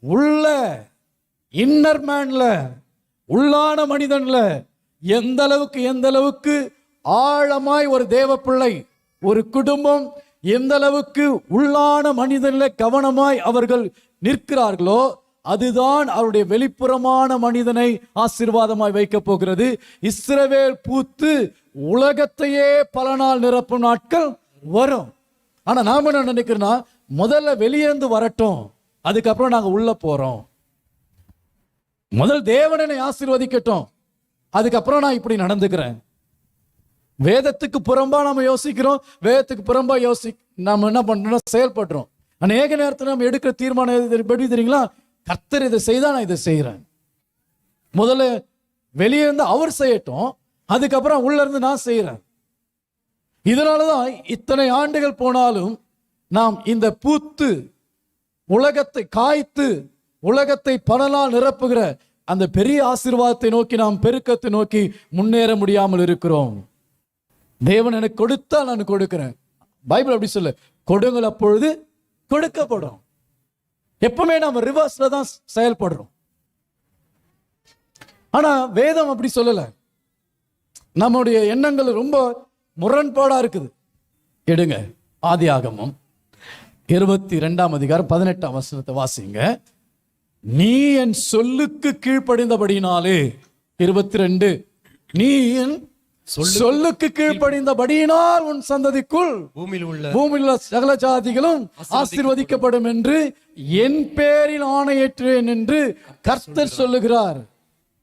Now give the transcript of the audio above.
உள்ள இன்னர் மேன்ல, உள்ளான மனிதன்ல எந்த அளவுக்கு ஆழமாய் ஒரு தேவ பிள்ளை, ஒரு குடும்பம் எந்த அளவுக்கு உள்ளான மனிதன்ல கவனமாய் அவர்கள் நிற்கிறார்களோ அதுதான் அவருடைய வெளிப்புறமான மனிதனை ஆசீர்வாதமாய் வைக்க போகிறது. இஸ்ரவேல் பூத்து உலகத்தையே பல நாள் நிரப்பும் நாட்கள் வரும். ஆனா நாம என்ன நினைக்கிறோம்னா, முதல்ல வெளியேந்து வரட்டும், அதுக்கப்புறம் நாங்க உள்ள போறோம். முதல் தேவனை ஆசீர்வதிக்கட்டும், அதுக்கப்புறம் நான் இப்படி நடந்துக்கிறேன். வேதத்துக்கு புறம்பா நம்ம யோசிக்கிறோம், வேதத்துக்கு புறம்பா நம்ம என்ன பண்றோம், செயல்படுறோம். அநேக நேரத்தில் நம்ம எடுக்கிற தீர்மானம் எப்படி தெரியுங்களா, கர்த்தர் இதை செய்தா நான் இதை செய்யறேன். முதல்ல வெளியே இருந்து அவர் செய்யட்டும், அதுக்கப்புறம் உள்ள இருந்து நான் செய்யறேன். இதனாலதான் இத்தனை ஆண்டுகள் போனாலும் நாம் இந்த பூத்து உலகத்தை காய்த்து உலகத்தை பல நாள் நிரப்புகிற அந்த பெரிய ஆசீர்வாதத்தை நோக்கி, நாம் பெருக்கத்தை நோக்கி முன்னேற முடியாமல் இருக்கிறோம். தேவன் எனக்கு கொடுத்தா நான் கொடுக்கிறேன். பைபிள் அப்படி சொல்ல, கொடுங்கள் அப்பொழுது கொடுக்கப்படும். எப்பவுமே நாம ரிவர்ஸ்ல தான் செயல்படுறோம். ஆனா வேதம் அப்படி சொல்லல. நம்முடைய எண்ணங்கள் ரொம்ப முரண்பாடா இருக்குது. எடுங்க ஆதியாகமம் 22ஆம் அதிகாரம் 18ஆம் வசனத்தை வாசிங்க. நீ என் சொல்லுக்கு கீழ்ப்படிந்தபடியினாலே, 22, நீ என் சொல்லுக்கு கீழ்ப்படிந்தபடியினால் உன் சந்ததிக்குள் பூமியில் உள்ள சகல ஜாதிகளும் ஆசீர்வதிக்கப்படும் என்று என் பேரில் ஆணையேற்றேன் என்று கர்த்தர் சொல்லுகிறார்.